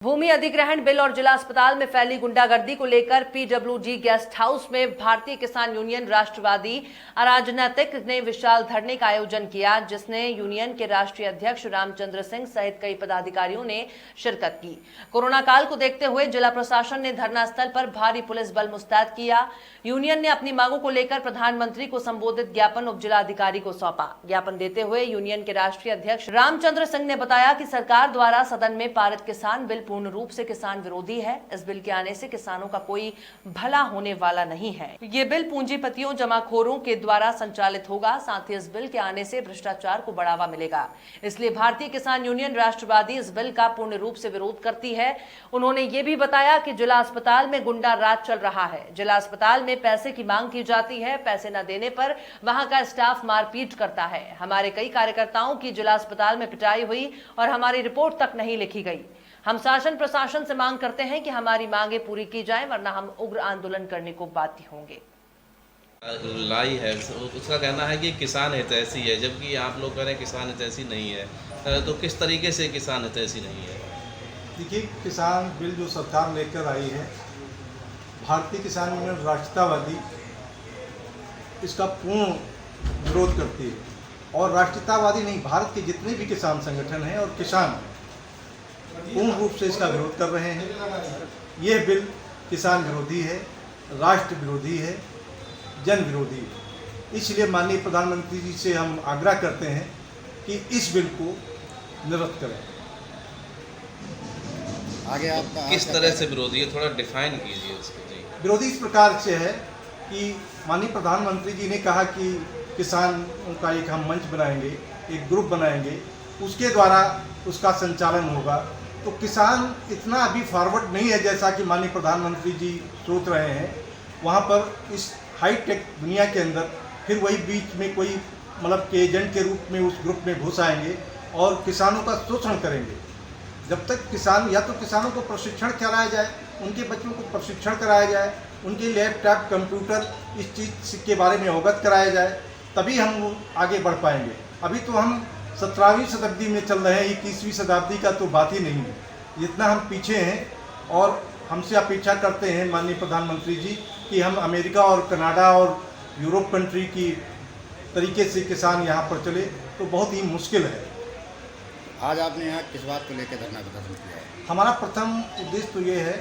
भूमि अधिग्रहण बिल और जिला अस्पताल में फैली गुंडागर्दी को लेकर पीडब्ल्यूजी गेस्ट हाउस में भारतीय किसान यूनियन राष्ट्रवादी अराजनैतिक ने विशाल धरने का आयोजन किया, जिसने यूनियन के राष्ट्रीय अध्यक्ष रामचंद्र सिंह सहित कई पदाधिकारियों ने शिरकत की। कोरोना काल को देखते हुए जिला प्रशासन ने धरना स्थल पर भारी पुलिस बल मुस्तैद किया। यूनियन ने अपनी मांगों को लेकर प्रधानमंत्री को संबोधित ज्ञापन उप जिलाधिकारी को सौंपा। ज्ञापन देते हुए यूनियन के राष्ट्रीय अध्यक्ष रामचंद्र सिंह ने बताया कि सरकार द्वारा सदन में पारित किसान बिल पूर्ण रूप से किसान विरोधी है। इस बिल के आने से किसानों का कोई भला होने वाला नहीं है। ये बिल पूंजीपतियों जमाखोरों के द्वारा संचालित होगा। साथ ही इस बिल के आने से भ्रष्टाचार को बढ़ावा मिलेगा। इसलिए भारतीय किसान यूनियन राष्ट्रवादी इस बिल का पूर्ण रूप से विरोध करती है। उन्होंने ये भी बताया कि जिला अस्पताल में गुंडा राज चल रहा है। जिला अस्पताल में पैसे की मांग की जाती है, पैसे न देने पर वहां का स्टाफ मारपीट करता है। हमारे कई कार्यकर्ताओं की जिला अस्पताल में पिटाई हुई और हमारी रिपोर्ट तक नहीं लिखी गई। हम शासन प्रशासन से मांग करते हैं कि हमारी मांगे पूरी की जाए, वरना हम उग्र आंदोलन करने को बाध्य होंगे। लाई है, उसका कहना है कि किसान हितैषी है, जबकि आप लोग कह रहे हैं किसान हितैषी नहीं है। तो किस तरीके से किसान हितैषी नहीं है? देखिए, किसान बिल जो सरकार लेकर आई है, भारतीय किसान यूनियन राष्ट्रवादी इसका पूर्ण विरोध करती है। और राष्ट्रवादी नहीं, भारत के जितने भी किसान संगठन हैं और किसान पूर्ण रूप से इसका विरोध कर रहे हैं। यह बिल किसान विरोधी है, राष्ट्र विरोधी है, जन विरोधी है। इसलिए माननीय प्रधानमंत्री जी से हम आग्रह करते हैं कि इस बिल को निरस्त करें। आगे आपका किस तरह से विरोधी है, थोड़ा डिफाइन कीजिए उसको जी। विरोधी इस प्रकार से है कि माननीय प्रधानमंत्री जी ने कहा कि किसानों का एक हम मंच बनाएंगे, एक ग्रुप बनाएंगे, उसके द्वारा उसका संचालन होगा। तो किसान इतना अभी फॉरवर्ड नहीं है जैसा कि माननीय प्रधानमंत्री जी सोच रहे हैं। वहाँ पर इस हाईटेक दुनिया के अंदर फिर वही बीच में कोई मतलब के एजेंट के रूप में उस ग्रुप में घुस आएंगे और किसानों का शोषण करेंगे। जब तक किसान या तो किसानों को प्रशिक्षण कराया जाए, उनके बच्चों को प्रशिक्षण कराया जाए, उनके लैपटॉप कंप्यूटर इस चीज़ के बारे में अवगत कराया जाए, तभी हम आगे बढ़ पाएंगे। अभी तो हम 17वीं शताब्दी में चल रहे हैं, 21वीं शताब्दी का तो बात ही नहीं है। इतना हम पीछे हैं और हमसे अपेक्षा करते हैं माननीय प्रधानमंत्री जी कि हम अमेरिका और कनाडा और यूरोप कंट्री की तरीके से किसान यहाँ पर चले, तो बहुत ही मुश्किल है। आज आपने यहाँ किस बात को लेकर धरना प्रदर्शन किया है? हमारा प्रथम उद्देश्य तो ये है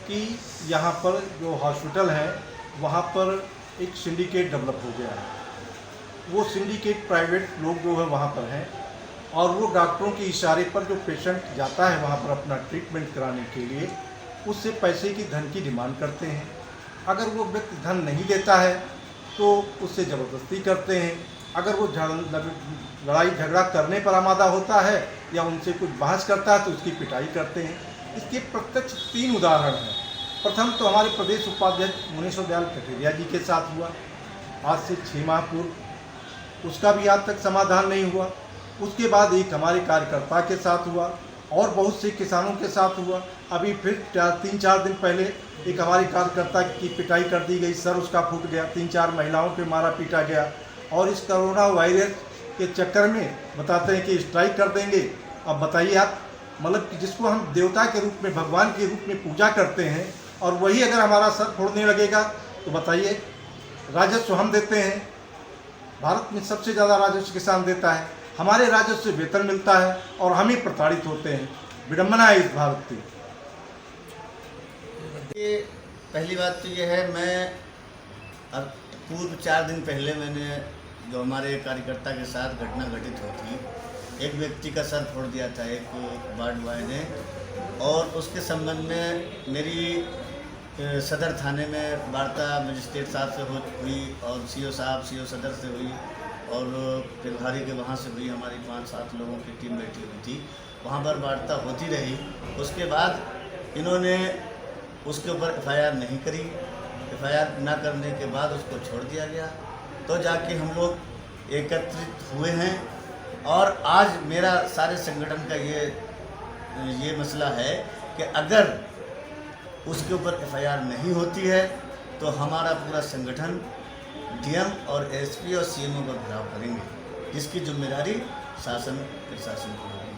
कि यहाँ पर जो हॉस्पिटल है वहाँ पर एक सिंडिकेट डेवलप हो गया है। वो सिंडिकेट प्राइवेट लोग जो है वहाँ पर हैं और वो डॉक्टरों के इशारे पर जो पेशेंट जाता है वहाँ पर अपना ट्रीटमेंट कराने के लिए, उससे पैसे की धन की डिमांड करते हैं। अगर वो व्यक्ति धन नहीं देता है तो उससे ज़बरदस्ती करते हैं। अगर वो लड़ाई झगड़ा करने पर आमादा होता है या उनसे कुछ बहस करता है तो उसकी पिटाई करते हैं। इसके प्रत्यक्ष 3 उदाहरण हैं। प्रथम तो हमारे प्रदेश उपाध्यक्ष मुनीश दयाल कटेरिया जी के साथ हुआ आज से 6 माह पूर्व, उसका भी आज तक समाधान नहीं हुआ। उसके बाद एक हमारे कार्यकर्ता के साथ हुआ और बहुत से किसानों के साथ हुआ। अभी फिर 3-4 दिन पहले एक हमारे कार्यकर्ता की पिटाई कर दी गई, सर उसका फूट गया, 3-4 महिलाओं पे मारा पीटा गया। और इस कोरोना वायरस के चक्कर में बताते हैं कि स्ट्राइक कर देंगे। अब बताइए आप, मतलब कि जिसको हम देवता के रूप में, भगवान के रूप में पूजा करते हैं, और वही अगर हमारा सर फोड़ने लगेगा तो बताइए। राजस्व हम देते हैं, भारत में सबसे ज़्यादा राजस्व किसान देता है, हमारे राजस्व से वेतन मिलता है और हम ही प्रताड़ित होते हैं। विडम्बना है इस भारत की। ये पहली बात तो ये है, मैं अब पूर्व 4 दिन पहले मैंने जो हमारे कार्यकर्ता के साथ घटना घटित हुई थी, एक व्यक्ति का सर फोड़ दिया था एक वार्ड बॉय ने, और उसके संबंध में मेरी सदर थाने में वार्ता मजिस्ट्रेट साहब से हुई और सीओ सदर से हुई और प्रभारी के वहाँ से हुई। हमारी 5-7 लोगों की टीम बैठी हुई थी, वहाँ पर वार्ता होती रही। उसके बाद इन्होंने उसके ऊपर FIR नहीं करी। FIR ना करने के बाद उसको छोड़ दिया गया। तो जाके हम लोग एकत्रित हुए हैं और आज मेरा सारे संगठन का ये मसला है कि अगर उसके ऊपर FIR नहीं होती है तो हमारा पूरा संगठन DM और SP और CMO पर घिराव करेंगे, जिसकी जिम्मेदारी शासन प्रशासन की होगी।